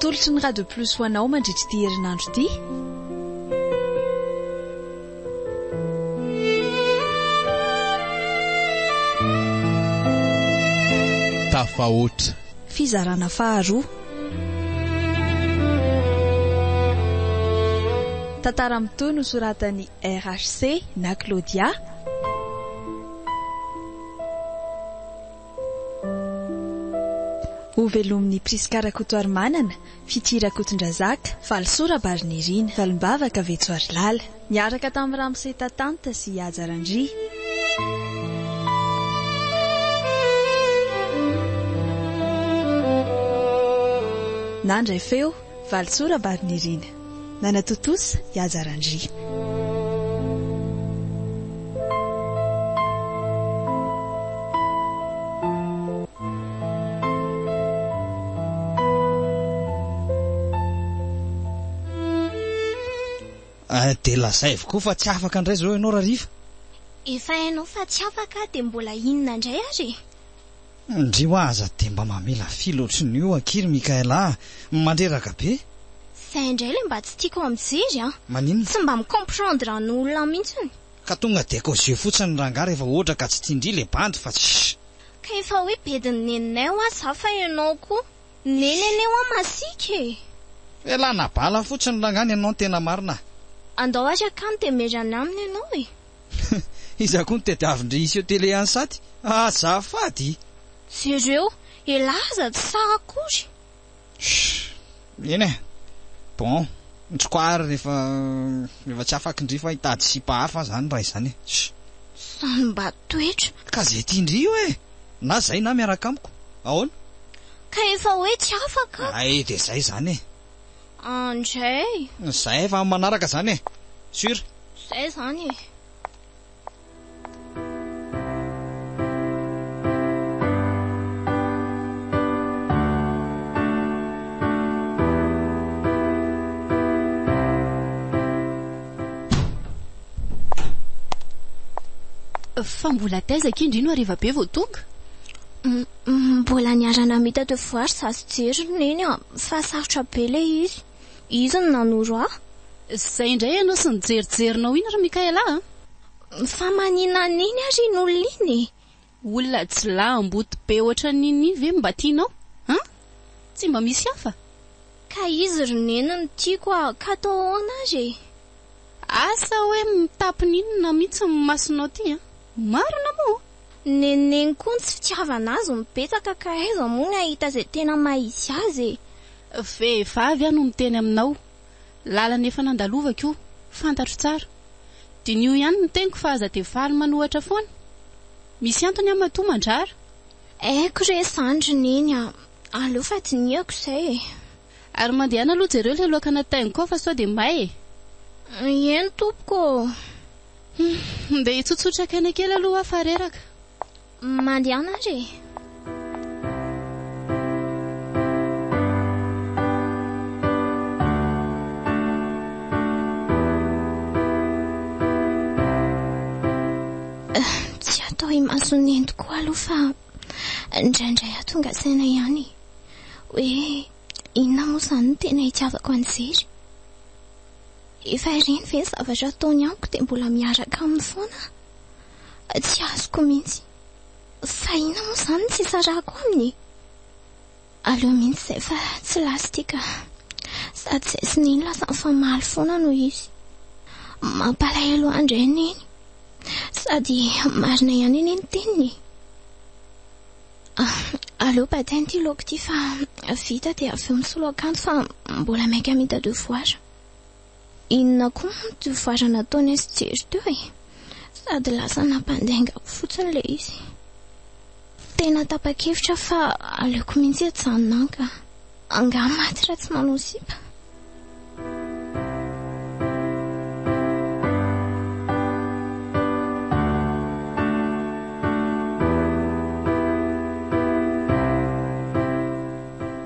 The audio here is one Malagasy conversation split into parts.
Tolotry ny Radio Plus ho anao mandritra ity herinandro ity. Tafahoatra. Fizarana faharoa. Tantara mitoy nosoratan'ny RHC na Claudia. Ho velomin'ny Priska Rakotoarimanana, Fitira Kotondrazaka, Valsora Barinirina, Valimbavaka Vetsoarilala, niaraka tamin'ny Ramose Tatanta sy Ajarandry. Nandray feo, Valsora Barinirina, Nanatotosa, Ajarandry. De lazay avokoa fa tsy afaka indray zao ianao rariva. Efa hainao fa tsy afaka de mbola inona indray ary? Ndrio aza de mba mamela filo ohatrin'io ankiry Mikaela, mandreraka be. Fa indray le mba tsy tiako mijery a. Maninona? Tsy mba mikomprendre ny olona mihitsy. Ka tonga de ako zio fotsiny rangaha rehefa ohatra ka tsy tindry le bandy fa tsy. Ka efa hoe bediny neninay ho aza fa ianao koa. Nenenay ho masika e. Elana bala fotsiny rangany ianao tena marina. Andao azy akany de merana aminy ianao e. Iza koa ny tediavindry isy eo tele ansady. Azafady. Jereo, elaza tsy sara akory. Eny e. Bon, nitsokoary rehefa tsy afaka indry fa hitady sipa hafa zany raha izany. Sany mba toetra. Ka zay tindry io e. Na zay na miaraka amiko. Ahoana? Ka efa hoe tsy afaka. Ay, de zay zany e. Andray. Zay efa manaraka zany e. Sûr. Zay zany e. Fa mbola taiza kindrino ariva be vao tonga? Mbola niarana mita de voary sasy jery neny a, fa sarotra be le izy. Izy no nanoro a. Zay indray ianao sy nijerijerinao iny ary Mikaela a? Fa manina neny ary n'olona iny. Olona tsy lamboto be oatra niny ve mba tianao? Tsy mba misy hafa? Ka izy roneny no tiako a, ka atao ahoana azy? Asa hoe mitapininona mihitsy ny masonao ty a? Marina moa. Neneny koa ny tsy fitiavana azy mipetaka ka aiza moa ny ahita zay tena mahisy azy. Vehivavy a no miteny aminao. Lalana efa nandalovako io, fantatro tsara. Dinio ihany no teniko fa aza de faly manohatra foana. Misy antony amatoa mandrara. Aiko re sandry neny a, aleo fa diniako zay e. Ary mandehana aloha jereo le loaka natainy koa fa sao de may e. Eny tompoko. Nde hitsotsotra kaina kely aloha fa reraka. Mandehana re. Tsy atao imasonento koa aloha fa indraindray atonga saina ihany hoe inona moa zany no tena hitiavako anjery. Efa ireny ve zavatra ataony amiko de mbola miaraka aminy foana. Tsy azoko mihitsy. Fa inona moa zany tsy sarako aminy. Aleo mihitsy zay fa tsy lastika. Sady zay sy neny lasa mifamaly foana no izy. Mampalahelo andray neny. Sady marina ihany neny teniny. Aleo batainy ty loko ty fa vita de avy eo misolo akanto fa mbola maika mita devoir. Inona koa devoir nataony azy jery teo e. Sady lasa nampandaingako fotsiny le izy. Tena tapa-kevitra fa aleoko mihitsy ajanonanka. Angamba maty raha tsy manao sipa.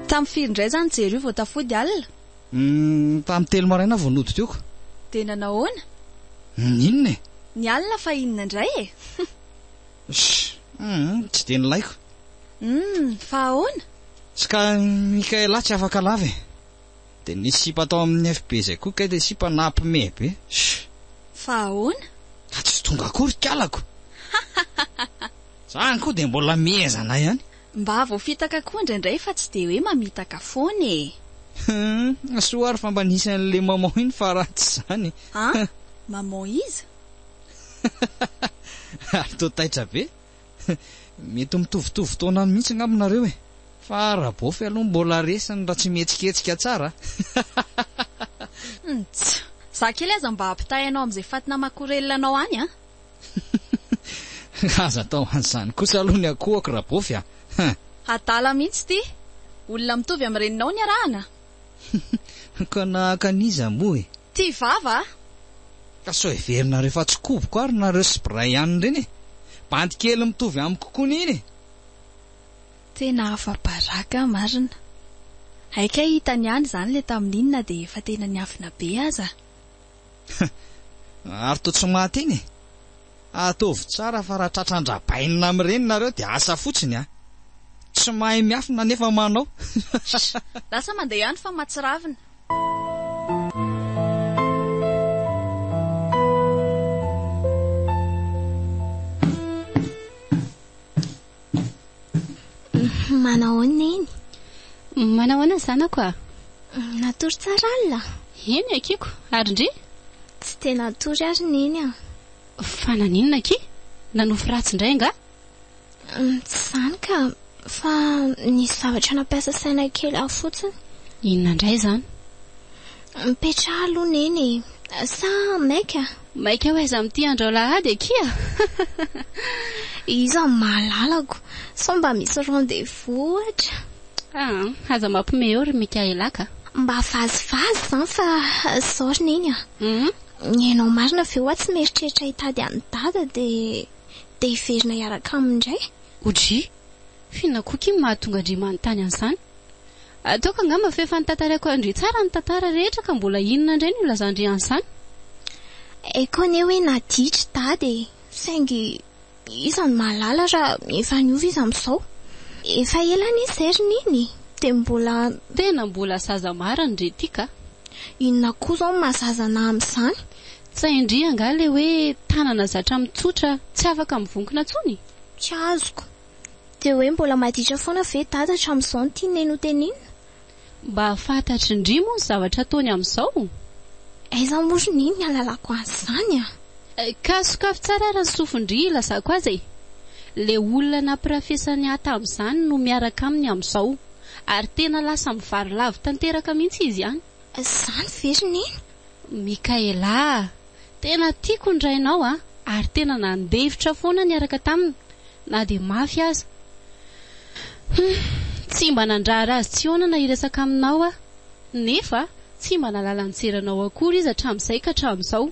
Tamin'ny firy indray zany jery io vao tafody alina? Tamin'ny telo maraina vao nody teoko. De nanahoana? Inona e? Ny alina fa inona indray e? Tsy de nilaiko. Fa ahoana? Ska Mikaela tsy afaka lava e. De nisy sipa tao amin'ny FB zay koa kay de sipa nampime be. Fa ahoana? Tsy tonga akory kalako. Zany koa de mbola miezana ihany. Mba voafitaka koa indraindray fa tsy de hoe mamitaka foana e. Soary fa mba nisy an'le maman iny fa raha tsy zany. Maman iza? Tô taitra be. Mety mitovitovy taona mihitsy ngaminareo e. Fa raha bofy aloha mbola resany raha tsy mihetsiketsika tsara. Za kely aza mba ampitahinao amin'izay fatina makorelinanao any a. Aza tao an'izany kosa aloha ny akohako raha bofy a. Adala mihitsy ty. Olona mitovy amin'ny reninao ny arahana. Ka nahakaniza moa e. Ty vava. Ka sao heverina rehefa tsy koboko ary nareo sy bray ihany reny e. Bandy kely mitovy amiko koa niny. Tena afa-baraka marina. Haika hitany ihany zany le tamin'inona de efa tena niafina be aza. Ary to tsy maty iny. Ataovy tsara fa raha tratrandrabainina amin'ireny nareo de asa fotsiny a. Tsy mahay miafina nefa manao. Lasa mandeha ihany fa matsiravina. Manao neny? Manao ana zanako a? Natory tsara alla. Eny akiko, ary ndre? Tsy tena natory ary neny a. Fa naninona ki? Nanofy ratsy indray nga? Tsy zany ka, fa nisy zavatra nampiasa saina kely aho fotsiny. Inona indray zany? Mipetraha aloha neny. Sa maika? Maika ho aiza amin'ity andro alahady akia? Iza mahalalako. Sao mba misy rendez-vous ohatra? Aza mampime eo ry mika elaka. Mba vazivazy zany fa zao ry neny a. Enao marina ve hoa tsy mieritreritra hitady any dada de hiverina hiaraka amindray? Odry, fina koky mahatonga andry manontany an'izany. Ataoko angamba fa efa nitantarako andry tsara ny tantara rehetra ka mbola inona indray no ilazandry an'izany? Eko ne hoe naditra dady, saingy iza ny mahalala raha efa niova izy amin'izao. Efa ela ny izy niny, de mbola saza marany re ty ka. Inona koa zao mahazazana amin'izany? Tsy indri anga le hoe tanana zatra mitsotra tsy afaka mivonkona tsony. Tsy azoko. De hoe mbola maditra foana ve dada hatramin'izao ty neny tenina? Mba fantatry indri moa ny zavatra ataony amin'izao. Aiza moa niny ny alalako an'izany a? Ka sokafy tsara raha sofindry lazako aza e. Le olona nampirafesany ahy tamin'izany no miaraka aminy amin'izao. Ary tena lasa mivary lavo tanteraka mihitsy izy ihany. Zany very niny? Mikaela, tena tiako indrainao a, ary tena nandevitra foana niaraka taminy, na de mafy aza. Tsy mba nandrara azy tsy hoana na iresaka aminao a, nefa tsy mba nalala nitseranao akory izy hatramin'izay ka hatramin'izao.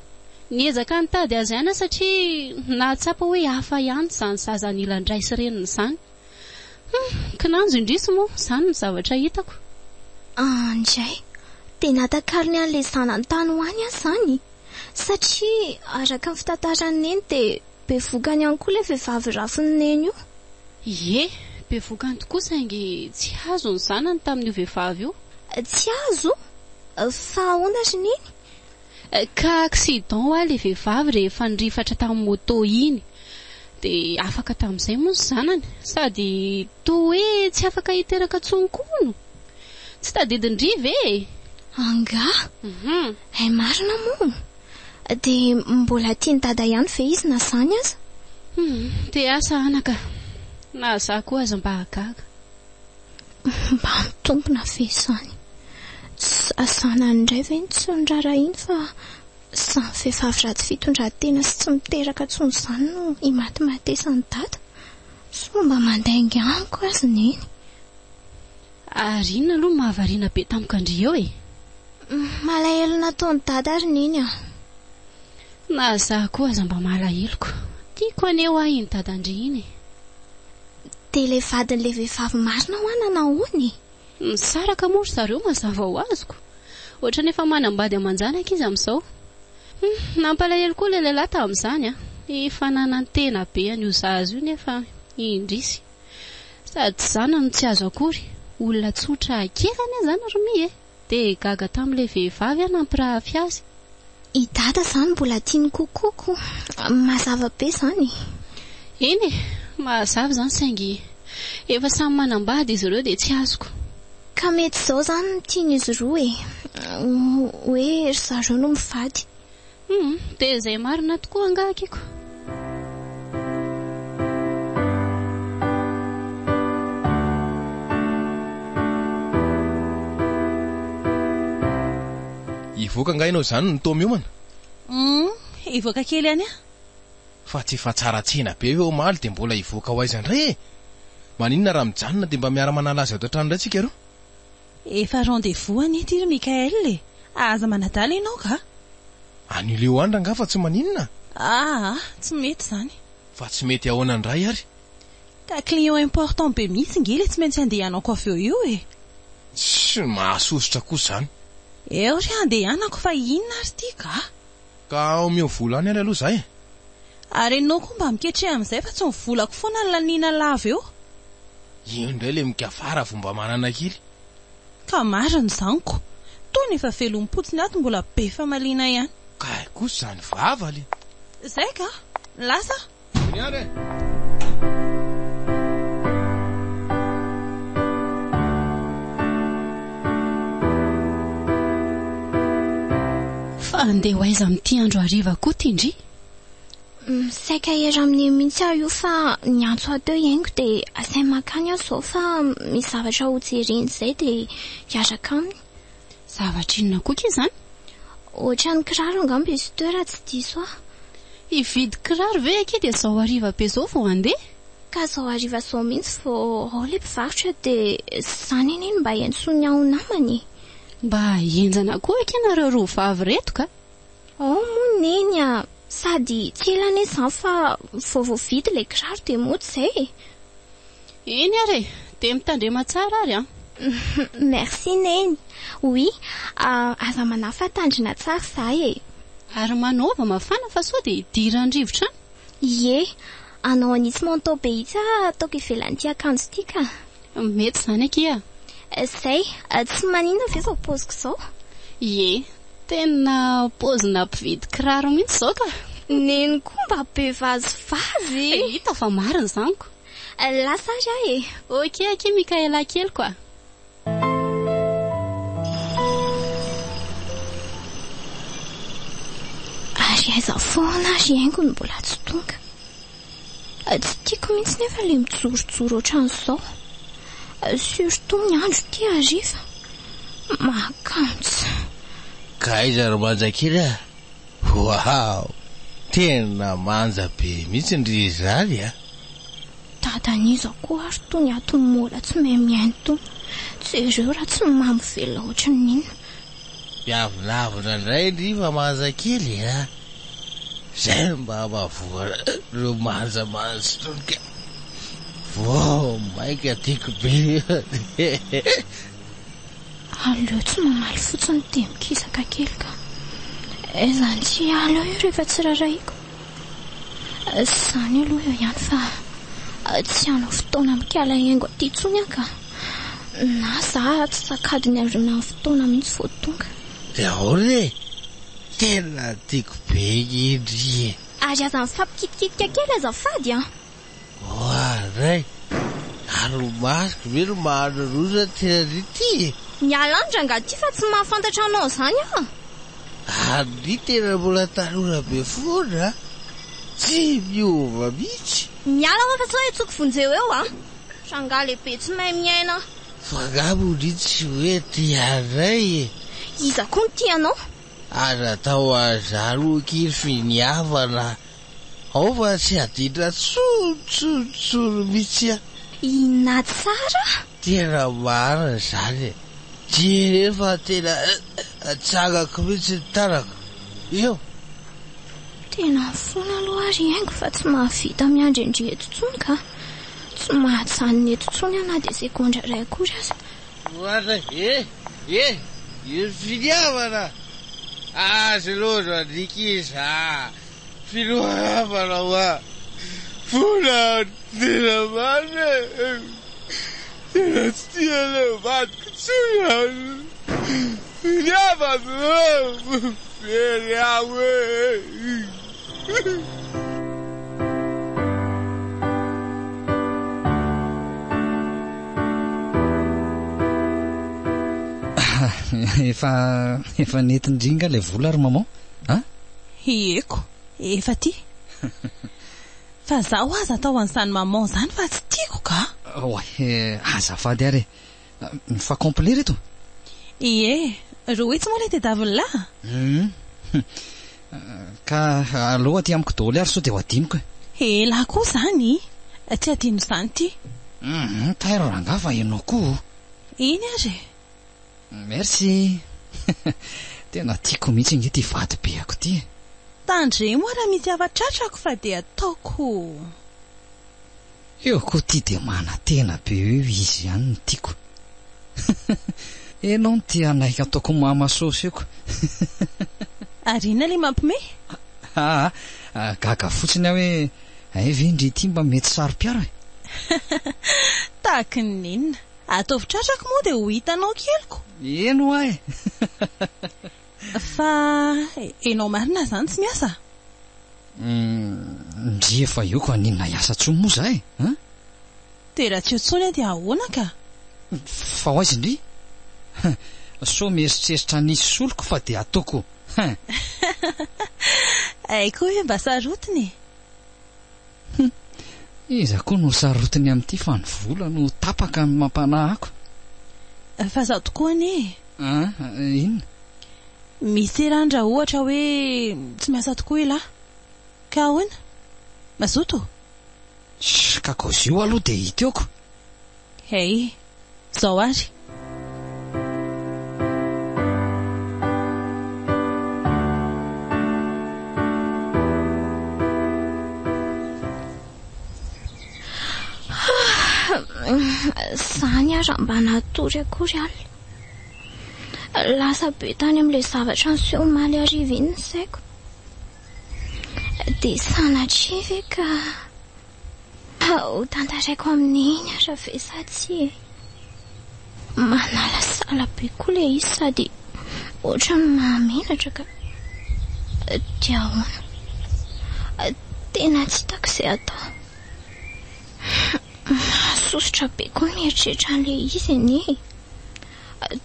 Niezaka nitady azy ihany satria nahatsapa hoe hafa ihany izany zaza nilandray sy reniny izany. Kinanjo indrisy moa, izany ny zavatra hitako. Andray, tena takalony an'ilay zanany-tany hoany aho zany. Satria araka ny fitantarany neny de be vokany ihany koa le vehivavy rafiny neny io. Ie, be vokany tokoa saingy tsy azo ny zanany tamin'io vehivavy io. Tsy azo? Fa ahoana ry neny? Ka accident hoa le vehivavy rehefa nirifatra tamin'ny moto iny. De afaka tamin'izay moa ny zanany, sady toa hoe tsy afaka hiteraka tsonkono. Tsy tadidindry ve? Anga? Hay marina moa. De mbola tiany dada ihany ve izy na zany aza? Te asa anaka. Na za koa aza mba hagaga. Mba mitompona ve zany? Sanany indray ve tsy nirara iny fa samy vehivavy ratsy fitondran-tena sy tsy miteraka tsony zany no imaty-matesany dada. So mba mandainga amiko azy neny. Ary inona aloha mahavariana be tamikandry eo e? Malahelo nataony dada ary neny a. Na za koa aza mba malaheloko. Tiako aneo ahy iny dadandry iny. De le vadin'le vehivavy marina ho anana hoany? Misaraka moa zareo mazava ho azoko. Ohatra nefa manambady amanjanaka izy amin'izao. Nampalahelo koa le lehilahy tamin'izany a. Efa nanantena be an'io zaza io nefa indrisy. Sady zanany tsy azo akory. Olona tsotra kelany zany romi e. dia gaga tamin'ilay vehivavy nampirafy azy. I dada zany mbola tiany kokoko. Mazava be zany. Eny e, mazava izany saingy efa samy manambady izy ireo dia tsy azoko. Ka mety izao zany tiany izy roa e. Hoe ry zareo no mivady. Dia izay marina tokoa angahakiko. Ivoaka ngainao zany ny tomiomana? Ivoaka kely any a. Fa tsy fa tsara tsena be hoe omaly dia mbola ivoaka ho aizandray e. Maninona raha mijanona dia mba miara manala azy ato an-trano indray tsika ro? Efa rendez-vous any ity ry Mikael e. Aza manadala ianao ka? An'ileo andra nga fa tsy maninona? Tsy mety zany. Fa tsy mety ahoana indray ary? Ka client important be mihitsy ngely tsy maintsy andehanako avy eo io e. Tsy mahasosotra kosa zany. Eo ry andehanako fa inona ary ity ka? Ka ao mio volany ary aloha zay. Ary ianao koa mba miketrehana amin'izay fa tsy mivolako foana ny laniana lava eo. Io indray le mikafara fomba manana kely. Ka marina zaniko. Tony efa velom-potsiny ato mbola be famaliana ihany. Ka kosa zany vava le. Zay ka? Lasa? Niare. Fa andeha ho aiza amin'ity andro hariva koa tindry? Saika era amin'ny mihitsy aho io fa niantso ateo iaingo dia asay makany aho izao fa misy zavatra ho jereny izay dia hiaraka aminy. Zavatra inona koa izany? Ohatra ny kiraro angamba izy teo raha tsy diso aho. Hividy kiraro ve aky dia izao hariva be izao vao handeha? Ka izao hariva izao mihitsy vao ao ilay mpivarotra dia izany iny mba hiantsony aho namany. Mba hienjana koa aky nareo roa vavy reto ka? Moa neny a. Sady tsy elana izany fa vao vidy ilay kiraro dia mody izay. Eny ary dia mitandrema tsara ary a. Merci neny. Oui, aza manafa tandrina tsara izahay e. Ary manova mafana fa sao dia hidiran-drivotra any? Ie, anao anisy manto be itsy ataoko ivelan'ity akanjo ity ka. Mety izany aky a. Izay, tsy maninona ve vao paoziko izao? Ie, tena paozina mpividy kiraro mihitsy izao ka. Neny koa mba be vazivazy. Hita fa marina zaniko. Lasa ary aho e. Ok, aky Mikaela kely koa. Ary aiza foana ary haingo ny mbola tsy tonga. Tsy tiako mihitsy nefa ilay mijorojoro ohatran'izao. Surtout ny andro ity hariva. Makantsy. Ka aiza ry manjakely a? Wow, tena manja be mihitsy ndry zany a. Dadaniza koa ary tony ato mola tsy mihaino tony. Tsy ireo raha tsy mamy velona ohatran' inona. Mpiavinavina indray ndry fa manjakely a. Zay mba mahavoa reo manjamanja tonika. Wow, maika tiako be. Aleo tsy mamaly fotsiny dia mikisaka kely ka. Izany tsy aleo io rehefa tsy raraiko. Izany aloha eo ihany fa tsy hanao fotoana mikala haingo aty intsony ka. Na za tsy sakadiny arina amin'ny fotoana mihitsy vao tonga. Dia ahoana tena tiako be indry. Ary aza mifampikitikika kely azafady a. Ray, ary masiko ve no maharoza tena rity? Mialandra nga ty fa tsy mahafantatra anao izany a. Ary tena mbola tanora be foana. Tsy miova mihitsy. Miala fa sao itsoko vonjeo eo a. Tranga lehibe tsy mahay miaina. Fa ngabo ny tsy hoe tianay. Iza koa ny tianao? Aza tao azaro kely finiavana. Ao fa tsy adina tsoro mihitsy a. Ina tsara? Tena marina zany. Rehefa tena tsangako mihitsy ny tanako. Io. Tena foana aloha ary haingo fa tsy mahavita miandrendry eto tsony ka. Tsy mahatsaniny eto tsony ana dia sekondra iray akory aza. Oatra, io finiavana. Azy loatra nikiza. Finoavana hoa. Fona tena marina. Tena tsy tiana vadiko tsony. efa netindringa le vola ry maman a eko efa ty fa zaho aza atao an'izany maman zany fa tsy tiako ka oay azafady ary fa complet reto ie ro hoe tsy moa le tedaviny ka aloha ty amiko daholo ary sao de ho adiniko elahy koa zany tsy adino zany ty tairo ranga fa ianao koa iny ary merci tena tiako mihitsy nge ty vady be ako ty tandre moa raha misy avatratrako fa de ataoko eo koa ty de mana tena be eo izy ihany ny tiako enao ny tia naika ataoko mamasosy eko ary ina le mampime gaga fotsiny aho hoe vendry ty mba mety saro-piaro tahaka ny nenina ataovitratrako moa de ho hitanao keliko eno ahy fa enao marina zany tsy miasa ndry efa eo ko aninona hiasa tsomy moa zahay de raha tsy otsony a de ahoana ka fa ho aizy indry so mieritreritra nisy soloko fa de ataoko aiko hoe mba sarotiny iza koa no sarotiny amin'ity fa ny vola no tapaka ny mampanahako fa zaho tokoa ane inona misy randra ohatra hoe tsy miasa tokoa ilahy ka ahoana mazoto ka kaozio aloha de hiteoko hey zao ary zany ara mba natory akory alina lasa be tany amin'ilay zavatra nyseho maly ariva iny ny saiko de sanatrivy ka ho tantaraiko amin'iny ara ve sa tsy manala sala be koa le izy sady ohatra ny mahamenatra ka dia ahoana tena tsy hitako izay atao sosotra be koa mieritreritra an'le izy anie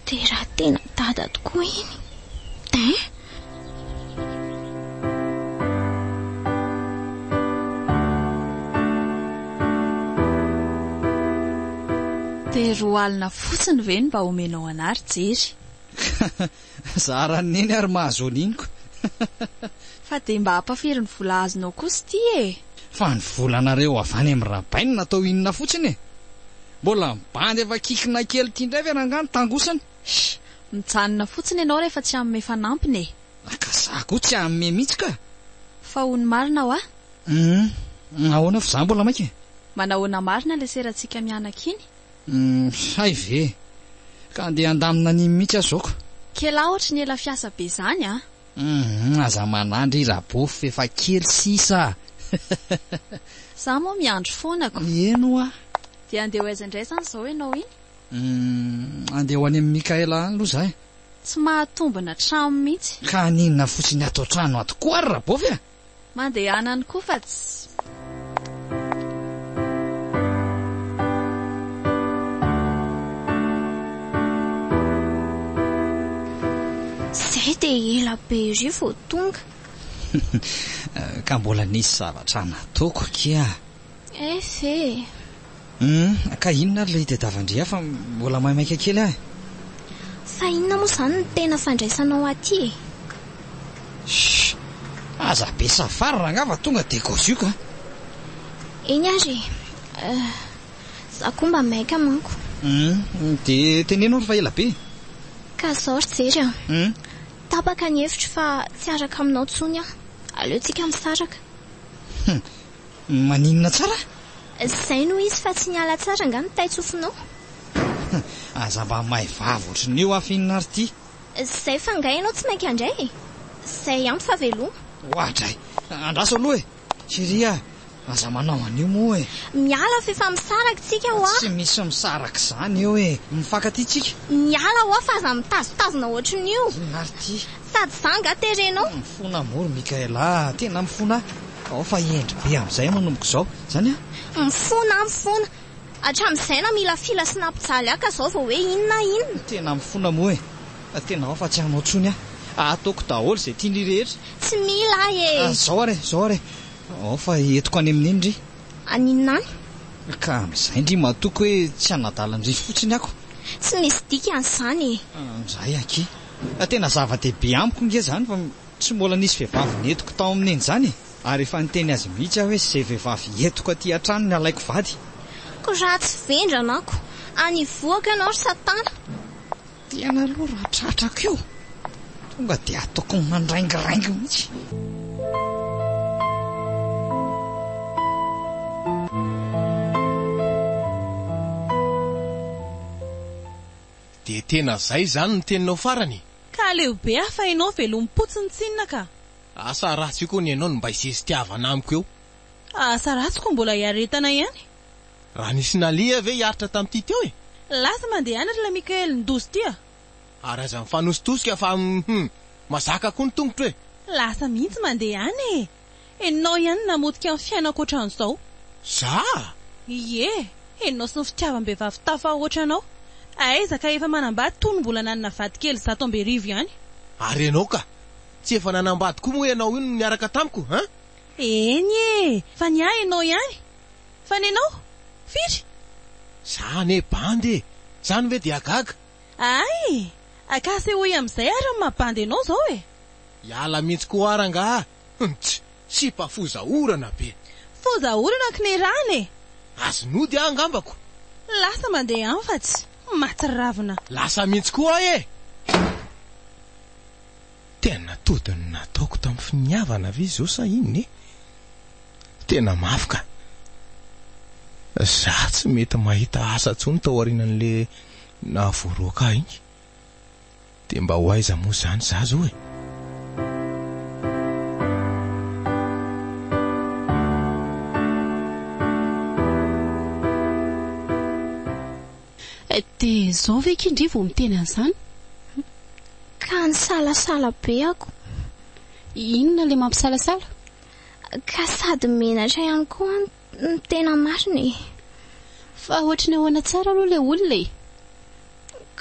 de raha tena dada tokoa iny de roa alina fotsiny ve ny mba omenao anary jery zara neny ary mahazoniniko fa de mba hampafiry ny vola azonao kosa ty fa ny volanareo avany amin'ny rabainy natao inona fotsiny mbola mibandy efa kikina kely tia indray verangano tangosany mijanona fotsiny ianao rehefa tsy amme fanampiny ka za koa tsy amme mihitsy ka fa hony marina ho ahoana fa za mbola maika manahoana marina le serantsika mianaka iny hay ve ka andeha andamina nimy mihitsy azoko kela ohatra ny ela fiasa be zany aza manandry rabofy efa kely sisa za moa miandro fonako eno a de andeha ho aiza indray zany zao ianao iny andeha ho any amin'ny Mikaela any aloha zahay tsy mahatombona trano mihitsy ka ninona fotsiny atao trano ato koa ary rabofy mandeha anany koa fa tsy zay de ela be ry vao tonga ka mbola nisy zavatra nataoko kia efe ka inona ary le itadiavandria fa mbola maimaika kely ahy fa inona moa zany ny tena fandraisanao aty aza be safary rangava tonga de kaozio ka iny ary za koa mba maika manko de tenenao ry fa ela be ka zao ry jery tapaka ny hevitra fa tsy araka aminao tsony aho aleotsika misaraka maninona tsara zay no izy fa tsy niala tsara nga ny taitsofinao aza mba mahay vavy otrany eo afinina ary ty zay fa ngay ianao tsy mainka andray zay ampy fa veloma ohatray andraso aloha siria aza manao anio moa miala fa efa misaraka tsika ho tsy misy misaraka izany eo mifankaty tsika miala ho fa aza mitazotazona ohatran'io ary ty sady zanga terenao mifona mory Mikaela tena mifona ao fa endry be amin'izay manomboko izao zany mifona hatramin'izay na mila fila sy nampijaly aka zao fa hoe inona tena mifona moa tena ao fa tsy hanao tsony ataoko daholo izay tiany rehetra tsy mila zao are ao fa etoko any amin'ny indry aninona any ka amin'izay indry matoko hoe tsy hanadalandry fotsiny ako tsy misy dika an'izany amin'izay aky tena zava-dehibe amiko nge zany fa tsy mbola nisy vehivavy netoko tao amin'ny eny zany ary efa niteny azy mihitsy aho hoe izay vehivavy etoko aty an-trano ny alaiko vady ko raha tsy vendranako any voaka ianao ry satana tena aloha raha tratrako io tonga dia ataoko mandraingirangy mihitsy de tena zay zany ny teninao farany ka lehibe afa ianao velompotsiny tsinona ka asa ratsy io koa ny ianao no mba isesitiavana amiko eo asa ratsy ko mbola hiaretana ihany raha nisy nalia ve hiaritra tamin'ity teo lasa mandeha any ry la Mikaely ndozy tya ary aza mifanositosika fa mazaka koa ny tongotra lasa mihitsy mandeha any enao ihany namotika amin'ny fiainako ohatran'izao za ie enao sy ny fitiavam-behivavy tafa ohatranao aiza ka efa manambady tony mbola nanana vady kely 100 ihany ary ianao ka tsy efa nanambady koa moa ianao ino niaraka tamiko eny fa ny ahy ianao ihany fa ny ianao firy zany bandy zany ve dia gaga ay akase hoy amin'izay ary ny mabandy ianao zao hiala mihitsy koa aranga sy pafozaorana be fozaorana kinerany azonody angambako lasa mandeha any fa tsy matsiravina lasa mihitsy koa tena todiny nataoko tamin'ny finiavana ve zao sa inony tena mafika za tsy mety mahita asa tsony tao aorianan'le nahavoaroaka iny de mba ho aiza moa zany za zao de zao ve kindry vao miteny an'izany ka ny salasala be ako inona le mampisalasala ka sady menatra ihany koa ny tena mariny fa ohatrany ahoana tsara aloha le olona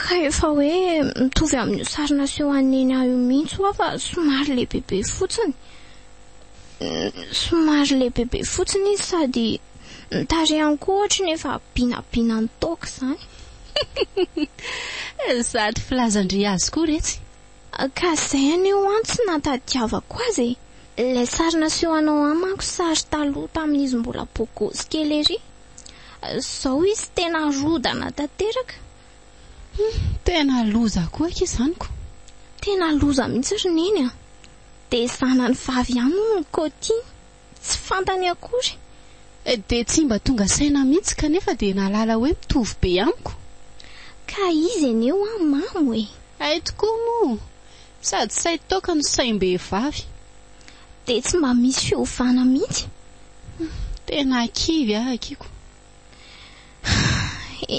ka efa hoe mitovy amin'ny sarina seho aneny aho io mihitsy ho fa somary lehibebe fotsiny izy sady nitarehany koa ohatrany efa binabina ny taoka izany sady filazandry azy koa retsy ka izay anio any tsy natadiavako azy ilay sarina seho anao amako sary taloha tamin'izy mbola bogozy kely ery zao izy tena rodana tanteraka tena loza koa ka izanyko tena loza mihitsy ry neny de zanany vavy ihany ny kotiny tsy fantany akory de tsy mba tonga saina mihitsy kanefa de nalala hoe mitovy be amiko ka izy eneo mamo ay tokoa moa sady say toka no saim-behivavy de tsy mba misy fiovana mihitsy tena akivy akiko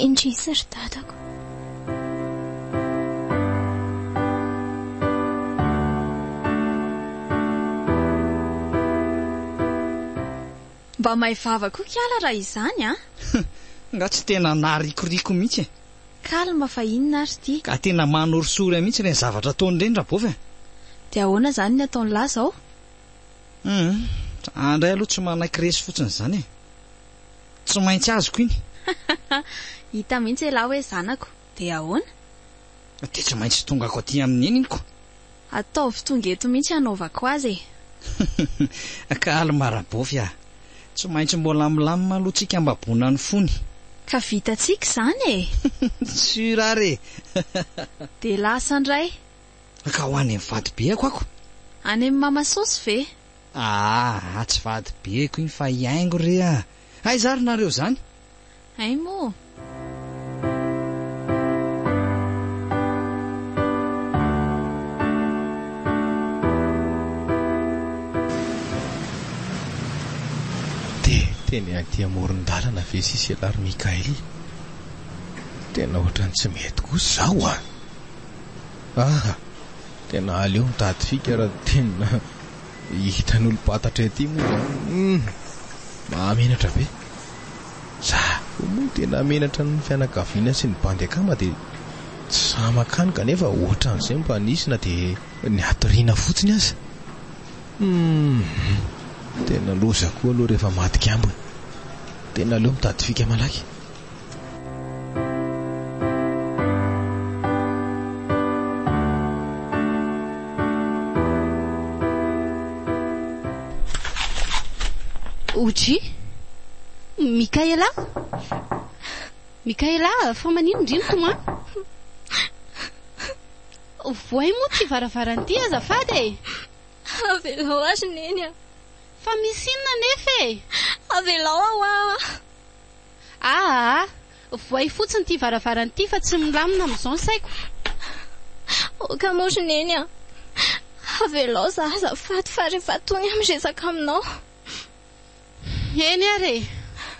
endrisy ry dadako mba mahay vava koa kiala raha izany nga tsy tena narikoriko mihitsy kalma fa inona ary ty ka tena manorosory mihitsy reny zavatra ataony reny rabovy de ahoana zany ny ataony lahy zao andray aloha tsy manaiky resy fotsiny zany tsy maintsy azoko iny hita mihitsy elahy hoe zanako de ahoana de tsy maintsy tongako aty amin'ny eny iniko ataovy tonga eto mihitsy anaovako azy ka almarabovy tsy maintsy mbola milamina aloha tsika mbabona ny fony ka vitatsika izany surare de lasandray ka ho any amin'ny vady be ako any amin'ny mamasosy ve tsy vady be ko iny fa iaingo re ay zary nareo zany ay moa de teny aty amoron-dalana ve sisy alary Mikaely? Tena ohatrany tsy mety kosa zao tena aleo mitady fika raha tena hitan'olo patatra aty moa zany. Mahamenatra be. Moa tena menatra ny fianakaviana sy ny bandy akama dia tsy samakany kanefa ohatran'izay mba nisy na dia ny atoriana fotsiny aza. Tena loza koa aloha rehefa maty kambona. Tena aleo mitady fika malaky. Oji, Mikaela, fa manino ndrino toma? Voay moa ty varavaranty azafady e. Avelao azy neny a. Fa misy inona nefa e? Avelao voay fotsiny ty varavaranty fa tsy milamina amin'izao ny saiko. Oka moa neny a. Avelao za azafady fa rehefa tony miresaka aminao. Eny are,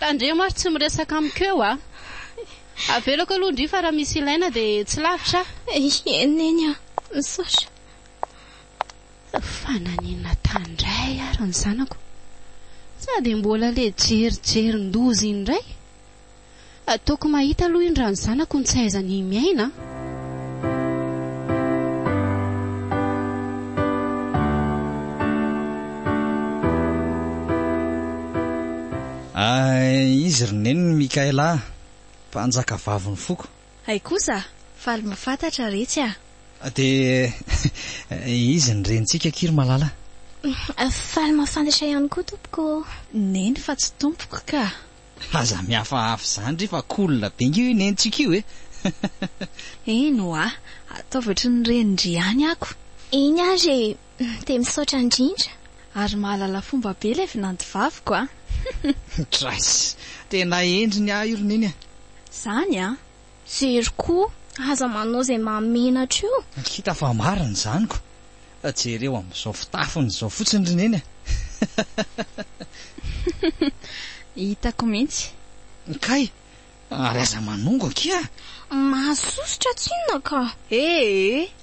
tandremo ary tsy miresaka amikeo a. Avelako aloha ndry fa raha misy ilaina dia tsy lavitra. Eny neny a, misaotra. Fananina tandray ary ny zanako. Sady mbola le jerijerin-dozy indray. Ataoko mahita aloha indra ny zanako ny tsy aizany miaina. Izy roneny Mikaela, mpanjaka vavy ny foko. Hay kosa, faly mafantatra retsy a. Dia izy ny rentsika kiry malala. Faly mafantatra ihany koa tompoko. Neny fa tsy tompoko ka. Aza mihafahafa zany ry fa kolona bengy io nentsika io e. Eno ataovatra ny renindry ihany ako. Iny ary dia misaotra indrindra. Ary mahalala fomba be ilay vinantovaviko a. Trais, tena endriny io roneny a. Zany a. Zery koa, aza manao izay mahamenatra io. Kita fa mariny zaniko. Jereo amin'izao fitafiny izao fotsiny roneny a. Hitako mihitsy. Kay, ary aza manongo akia. Mahasositra tsinona ka.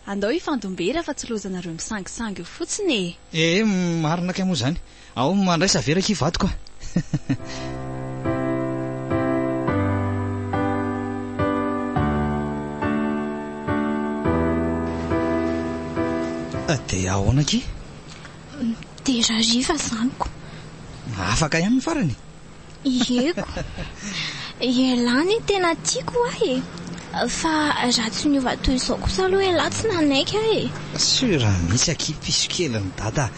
Andao hifandombera fa tsy lozanareo misangisangy io fotsiny e. Marina kay moa zany. Ao mandraisa veraka ivadiko. Dia ahoana ki? Dia rariva zaniko. Afaka ihany ny farany. Ieko. Elany tena tiako e. Fa raha tsy niova toy izao kosa aloha elahy tsy nanaiky e. Sura misy aky piso kely ny dada.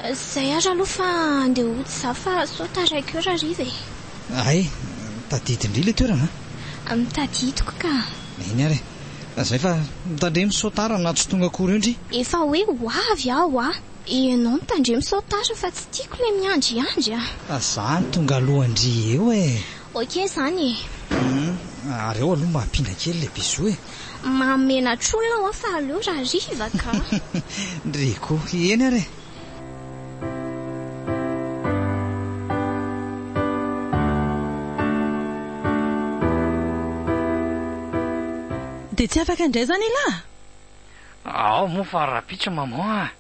Zay ary aloha fa andeha hody za fa sao taraiko eo rariva e. Ay, tadidindry le toerana. Mitadidiko ka. Eny ary. Zay fa mitandremo sautara na tsy tonga akory indry. Efa hoe hoavy aho a. Ianao mitandremo sautara fa tsy tiako le miandry a. Zany tonga alohandry eo e. Ok zany e. Ary eo aloha mampina kely le biso e. Mamenatra olona ho fa aleo rariva ka. Ndreko, eny ary. Dia tsy afaka indray zany lahy? Ao moa fa rapitso mamao a.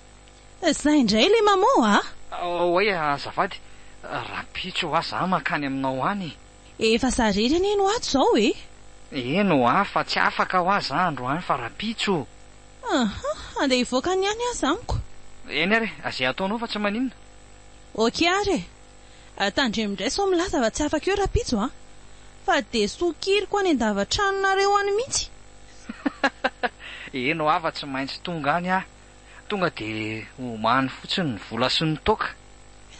Zay indray le mamao a? Oe azafady, rapitso za makany aminao any. Efa sarera ny eno ato zao e. Eno fa tsy afaka ho aza andro any fa rapitso. Andeha hivoaka ny any aza amiko. Eny ary, azay ataonao fa tsy maninona. Ok ary tandremindray sao milaza fa tsy afaka eo rapitso a. Fa dia sokiry koa any an-davatranonareo any mihitsy. Eno fa tsy maintsy tonga any a. Tonga dia homany fotsiny ny vola sy ny toaka.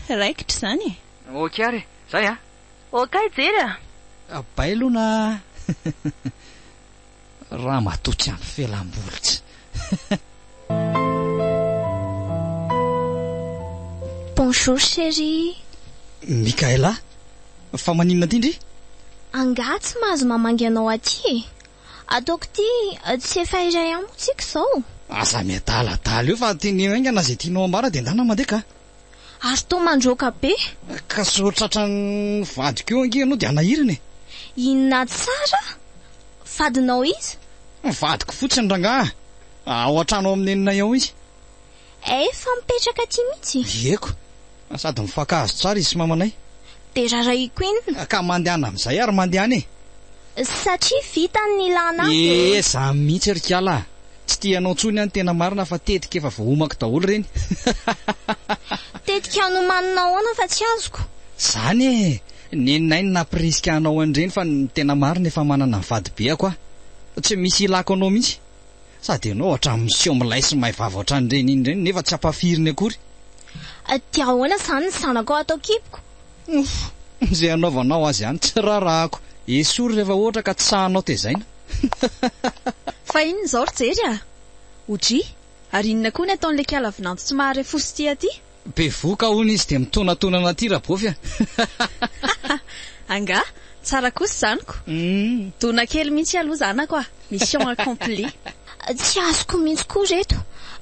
Raikitra zany e. Ok ary, zay a. Ok jery a. Bailona. Raha matotsy amin'ny felam-bolitsy. Bonjour chérie. Mikaela, fa maninona ty ndry? Anga tsy mahazo mamangy anao aty. Ataoko ty tsy efa iray ihany moa tsika izao. Aza miadaladala eo fa teny aingana izay tianao ambara dia ndana mandeha ka. ary toa mandroaka be. Ka sotratra ny vadiko eo ange ianao dia anahirana e. Inona tsara? Fadinao izy? Vadiko fotsiny rangahy. Ao an-trano amin'ny enina ao izy. Efa mipetraka aty mihitsy. Eko. Sady mifankahazo tsara izy sy mamanay. De raraiko inona? Ka mandehana amin'izay ary mandehana e. Satria vita ny ilana. Za mihitsy rikala. Tsy tianao tsony any tena marina fa tetika efa vohomako daholo reny. Tetika anomanina ahoana fa tsy azoko. Zany e. Neninay napriska anao an'ireny fa ny tena marina efa manana ny vady be ako a. Tsy misy ilako anao mihitsy. Sady ianao hatramin'ny miseho milay sy mahay vava ohatran'ireny iny ireny nefa tsy ampafiriny akory. Tia ahoana zany ny zanako atao kipoko? Izay anaovanao azy ihany tsy rarahako. Esory rehefa ohatra ka tsy sahanao tezaina. Fa inona izao ry jery a? Oji, ary inona koa ny ataon'ilay kialavinanto tsy mahare fosy aty? Be voka hono izy dia mitonatonana aty rabofy. Anga, tsara kosa zaniko. Dona kely mihitsy aloha zanako a. Mission accomplie. Tsy azoko mihitsy koa reto.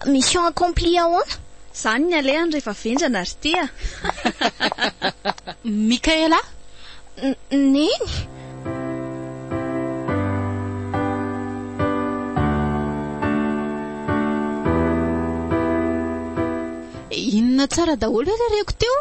Mission accomplie ahoana? Zany ny alehany rehefa vendrana ry ty a. Mikaela? Neny? Inona tsara daholo rareko teo?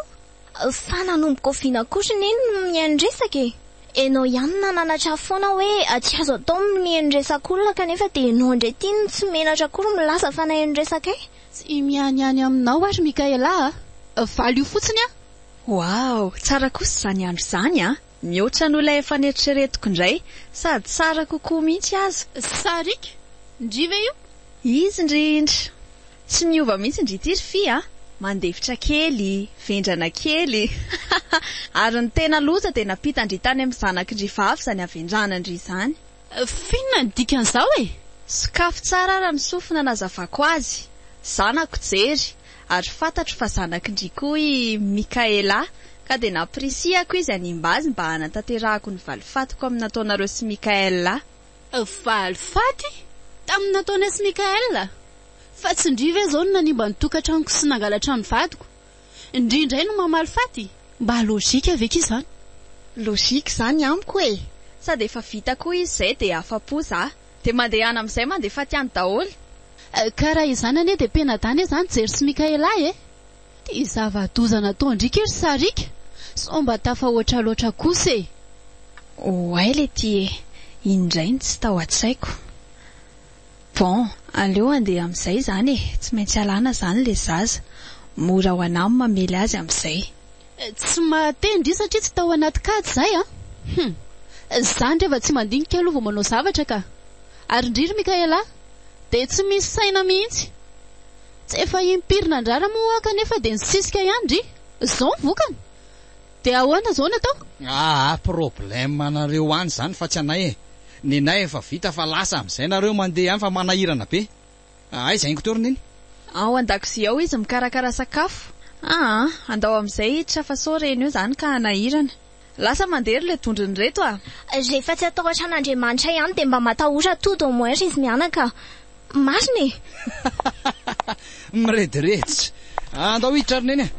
Fa nanomboka oviana kosa neny no mihaindresaka e. Enao ihany nananatra foana hoe tsy azo atao mihaindresaka olona kanefa dia enao indray tiany tsy menatra akory milaza fa nahaindresaka e. Tsy mianiany aminao ary Mikaela a. Valy io fotsiny a. Wow, tsara kosa zany andro zany a. Mihoatra n'olona efa neritreretiko indray sady tsara kokoa mihitsy aza. Sarika, ndriva io? Izy indrindra. Tsy miova mihitsy indrity ry fi a. Mandevitra kely, vendrana kely. Ary ny tena loza dia napita ndry tany amin'ny zanak'indry vavy zany avendrana ndry izany. Finona ny dikan'izao e? Sakafo tsara raha misofina nazavako azy. Zanako jery, ary fantatro fa zanak'indry koa i Mikaela, ka dia naprisiako izy animbazy mba hanatanterahako ny valifatiko amin'ny nataonareo sy Mikaela. Valifaty? Tamin'ny nataonay sy Mikaela? Fa tsy ndriva izao no nanimba ny tokantranoko sy nangalatra ny vadiko. Indrindray no mamaly faty. Mba lôjika avy eky izany. Lôjika zany amiko e. Sady efa vita koa izy izay dia afa-po za. Dia mandehana amin'izay mandefa tiany daholo. Ka raha izany anie dia penadany izany jery sy Mikaela e. Dia zava-doza natao ndrika ry Sarika. Somba tafahoatra loatra kosa e. Oay le ty e. Indray tsy tao an-tsaiko. Bon, aleo andeha amin'izay zany e. Tsy maintsy alana zany le zaza. Mora ho anao mamely azy amin'izay. Tsy mahatendry satria tsy tao anaty kady zay a. Zany rehefa tsy mandinika aloha vao manao zavatra ka. Ary indrindra Mikaela, dia tsy misy saina mihitsy. Tsy efa impirina andrara moa kanefa dia nisisika ihany ndry. Zao ny vokany. Dia ahoana zao natao? Problème anareo any zany fa tsy anay e. Nenay efa vita fa lasa amin'izay nareo mandeha any fa manahirana be. Izay ny kotoriny iny. Ao an-dakozia ao izy mikarakara sakafo. Andao amin'izay hiditra fa sao reny io zany ka hanahirana. Lasa mandery le tondrony reto a. Rehefa tsy atao atran'Andriamanitra ihany dia mba matahora todo au moins izy mianaka. Marina e. Miredirehitra. Andao hiditra ary neny e.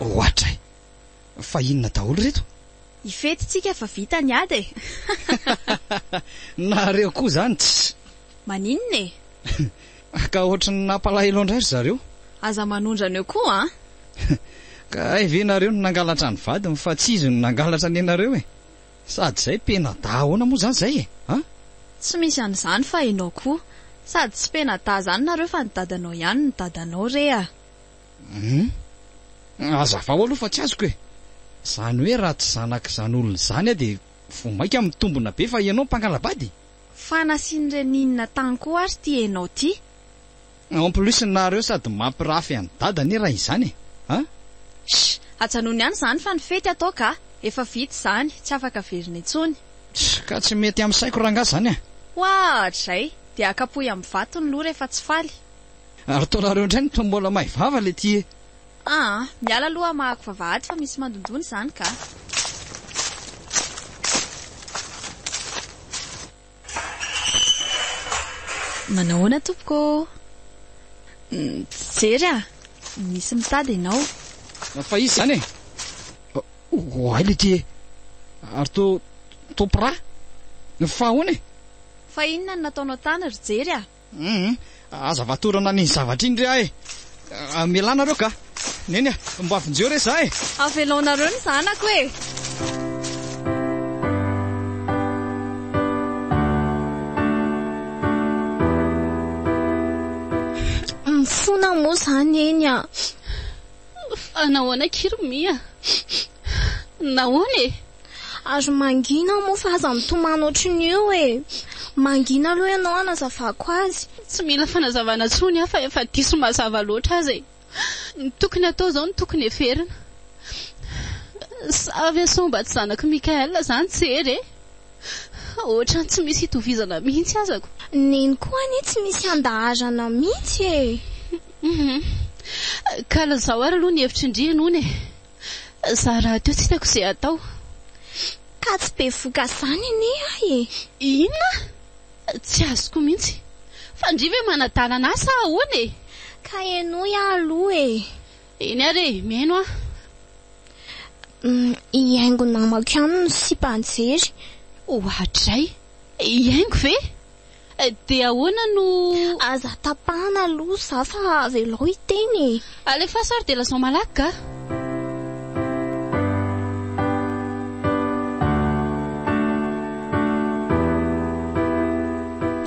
Ohatray. Fa inona daholo reto? Ifetitsika fa vita ny ady e. Nareo koa zany tsy. Maninona e? Ka ohatrany nampalahelo indray ry zareo. Aza manondrana eo koa a? Ka ve nareo no nangalatra ny vadiny fa tsy izy no nangalatra ny nareo e. Sady zay penada ahoana moa zany zay e. Tsy misy an'izany fa ianao koa. Sady tsy penada zany nareo fa ny dadanao ihany ny dadanao re a. Azafao aloha fa tsy azoko e. Zany hoe raha tsy zanak' izany olona izany a dia vomaika mitombona be fa ianao mpangalabady. Fa nasian'ireninona tany koa ary ty ianao ty. En plus nareo sady mampirafy any dadany raha izany e. Ajanony ihany zany fa ny fety atao ka. Efa vita zany, tsy afaka verina intsony. Ka tsy mety amin'ny saiko rangahy zany e. Ohatray, dia akapoy amin'ny vato ny loha rehefa tsy faly. Ary taonareo indray ny tombola mahay vava le ty e. Miala aloha mahako vavahady fa misy mandondony zany ka. Manahoana tompoko? Jery misy mitady ianao. Fa izy zany ay le ty ary topra fa ahoana Fa inona no nataonao tany ry jery aza vatorana ny zavatra iny re melana reo ka neny mba avinjeo re za Aveloanareo ny zanako Mifona moa zany eny Nahoana kirmia Nahoana Azo mangina moa fa aza mitomana ohatrin'io Mangina aloha ianao anazavako azy. Tsy mila fanazavana tsony afa efa diso mazava loatra azy Ny tokony atao zao ny tokony eferina Savy asomba tsy zanako Mikael zany jery Ohatrany tsy misy hitovizana mihitsy azako Neny koa any tsy misy andahazana mihitsy Kala zao ary aloha ny hevitry indrina hony Za raha teo tsy hitako izay atao Ka tsy be voka zany anie Inona? Tsy azoko mihitsy Fa ndrive manadalana asa ahoana Ka eno aloha Eny ary meno Iaingo namako ihany no sy mpanjery Ohatray Iaingo ve? Dia ahoana no Aza tapahana aloha za fa velao iteny Alefa sary de lazao malaky ka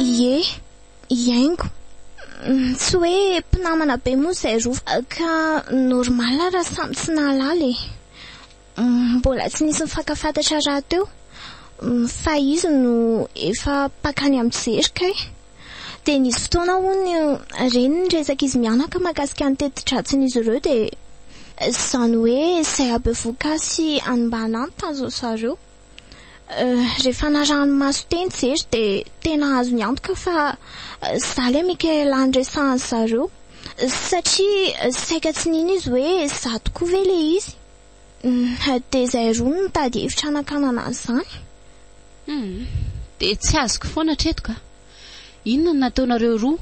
Ie, iaingo Tsy hoe mpinamana be moa zay roa Ka normal raha samy tsy nahalala Mbola tsy nisy mifankafantatra raha teo Fa izy no efa pakany amin'jery kay Dia nisy fotoana hono reny niresaka izy mianaka mahakasika ny teti-dratsin'izy ireo dia Izany hoe izay habevoka sy animbana ny tanjo zareo Rehefa naranomaso teny jery dia tena azo miantoka fa Zale Mikael andresahany zareo Satria saika tsy nino izy hoe za tokoa ve le izy Dia izay roa no mitady hevitra anakanana izany Dia tsy azoko foana tretoka Inona no nataonareo roa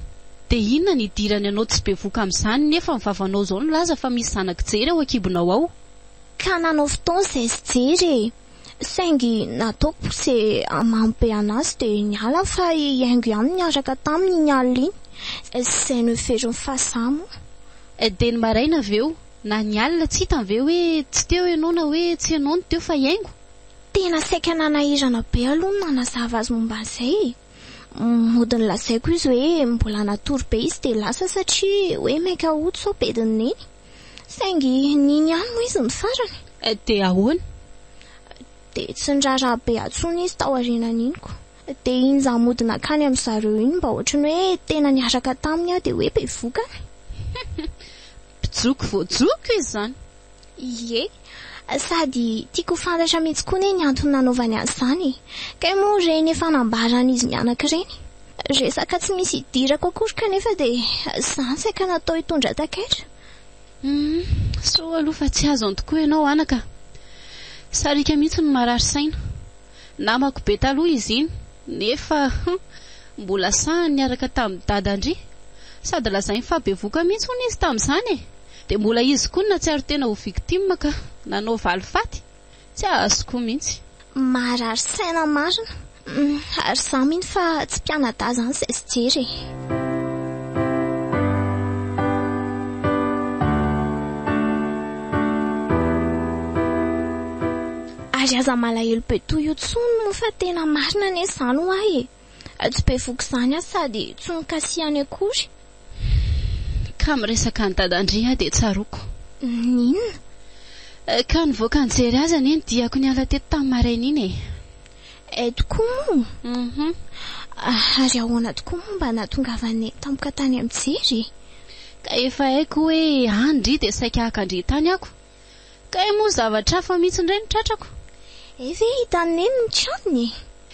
Dia inona ny idirany anao tsy be voka amin'izany Nefa ny vavanao zao no laza fa misy zanaka jery ao akibonao ao Ka nanao fotoana izay sy jery Saingy nataoko se mampe anazy dia niala fa iaingo ihany niaraka taminy niala iny Izay no heveriny fasamo Dia ny maraina aveo Na nialina tsy hitany ve hoe tsy teo ianao na hoe tsy ianao no teo fa iaingo Tena saika nanahirana be aloha no nanazava azy momba an'izay Mody nilazaiko izy hoe mbola natory be izy dia lasa satria hoe maika hoto sao bediny neny Saingy niny ihany moa izy ny farany Dia ahoana Dia tsy niraharaha be atsony izy tao aorianan'iniko Dia iny za mody nakany amin'izareo iny mba ohatrany hoe tena niaraka taminy aho dia hoe be vokany Pijoko voajoko izy zany Ie Sady tiako fantatra mihitsy koa ny antony nanaovany an'izany Kay moa reny efa nambarany izy mianaka reny Resaka tsy misy idirako akory kanefa dia izany saika natao hitondra takaitra So aloha fa tsy azo antokoa ianao anaka Sarika mihitsy no marary saina Namako be taloha izy iny Nefa mbola sahany niaraka tamin'ny dadandry Sady lazainy fa be voka mihitsy hono izy tamin'izany Dia mbola izy koa na tsiaro tena ho victime ka Nanao valifaty Tsy azoko mihitsy Marary saina marina Ary za mihiny fa tsy mpianadahy zany izay sy jery Ary aza malahelo be toy io tsony moa fa tena marina ane izany ho ahy Tsy be voky izany aho sady tsy mikasihany akory Ka miresaka ny dadandry dia tsaroko Ninona? Ka nivoaka nijery azy anie ny diako niala teto tamin'ny maraina iny tokoa moa Ary ahoana tokoa moa mba nahatongavan'ny tampoka tany amin'jery Ka efa haiko hoe andry dia saika hakandry tany ako Ka moa zavatra hafa mihitsy indray ny tratrako Ve hitany neny ny tranony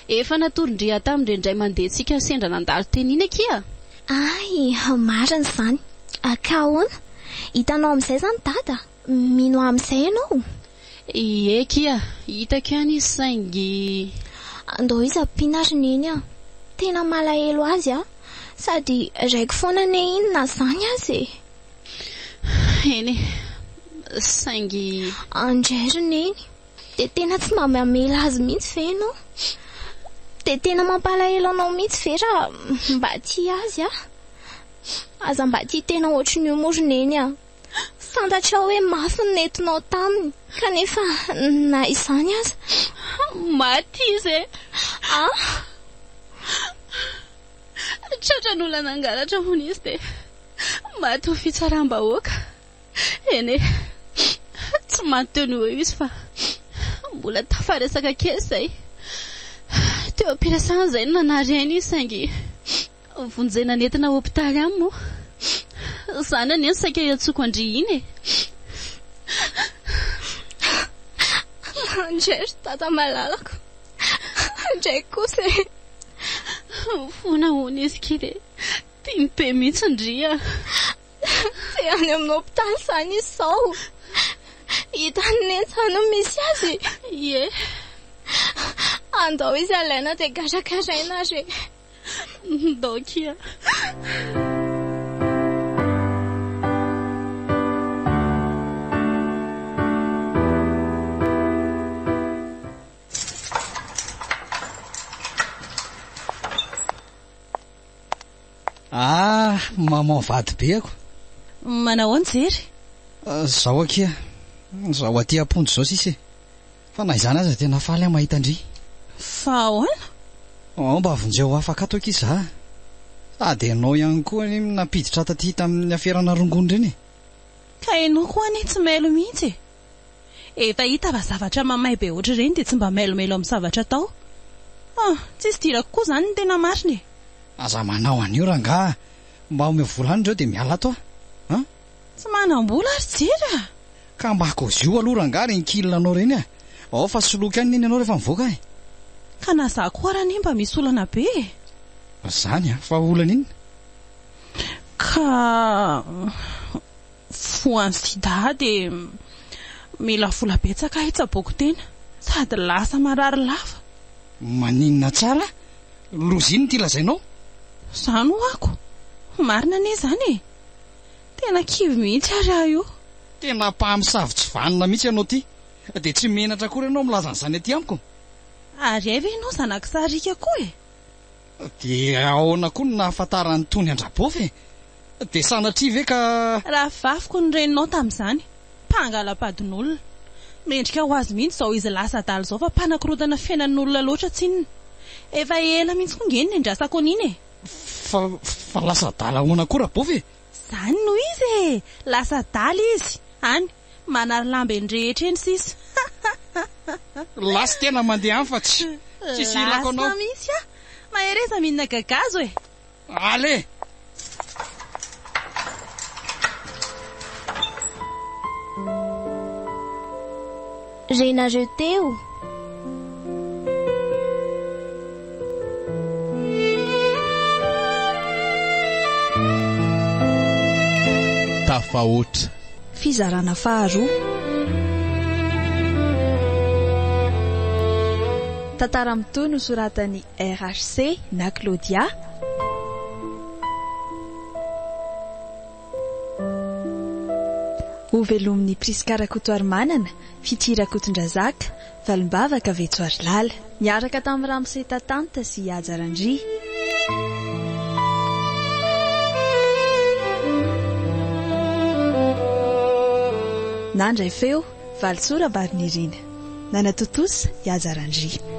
Efa natorindria tamin'ny indray mandeha tsika sendra nandalo teny iny akia Ay, marina izany Ka ahoana? Hitanao amin'izay zany dada? Mino amin'izay ianao? Ie kia, hitako ihany izy saingy Andao izy ampinariny iny Tena malahelo azy sady raiko foana ne inona zany azy eny saingy andreriny eny de tena tsy mamela azy mihitsy ve ianao de tena mampalahelo anao mihitsy ve raha mba tia azy aza mba tia tena ohatry ny omorona eny fantatra hoe mafy ny nentinao taminy kanefa na izany aza maty izy tratra n'olona nangalatra mony izy de maty ho fitsaram-bahoaka eny tsy manteo eo izy fa mbola tafaresaka kely zay teo am-pirasana zay no nanarainy izy saingy vonjena nentina hopitaly any moa zany any saika iatsoko andry iny andrery tata malalako ndraiky kosa fona hony izy kely tiany be mihitsy ndria ty any amin'ny hopitaly zany izy zao hitany nentsano misy azy ie andao izy alaina de garakaraina re dokia mamao vady be ako manao anjery zao akia zao aty ampondro zao sisy fa na izany aza tena faly aho mahita andry fa ahoana mba vonjeo afaka ato aky za sady ianao ihany koa ny napiditra taty tamin'ny aferana rongony reny ka ianao koa any tsy mailo mihitsy efa hita fa zavatra mamay be ohatry reny de tsy mba mailomelo amin'ny zavatra tao tsisy dirako koa zany ny tena mariny aza manao an'io rangaha mba ome volany reo de miala ato tsy manam-bola ary jera ka mba akozio aloha rangaha reny kilinanao reny ao fa soloky any neny ianao rehefa mivoaka ka na za koa raha ny mba misy olana be zany fa olana iny ka foany sida de mila vola betsaka hitsaboko tena sady lasa marary lafa maninona tsara loziny ty lazainao zany ho ako marina ane zany tena kivy mihitsy ary aho io tena mpahamisavy vanina mihitsy ianao ty de tsy menatra kory ianao milazan'izany aty amiko ary ay ve ianao zanak'sarika koa de ahoana koa no nahafantarany tony andrabofy de sanatria ve ka raha vafiko ny reninao tamin'izany mpangala-padin'olona mendrika ho azy mihitsy zao izy lasa adalo zao fa mpanakorotana fiainan'olona loatra tsininy efa ela mihitsy koa ngeny ny andrasako an'iny fa lasa adala ahoana koa rabofy zany no izy lasa adala izy any manary lambeny rehetra eny sisa lasa tena mandeha any fa tsisy ilako anao lasa misy mahereza mihinana gagazo ale renareo teo tafahoatra fizarana faharoa tantara mitoy no soratany RHC na Claudia ho velomin'ny Priska Rakotoarimanana Fitira Kotondrazaka Valimbavaka Vetsoary Lala niaraka tamin'ny Ramose Tatanta sy Ajarandry nandray feo Valitsora Barinirina Nanatotosa Ajarandry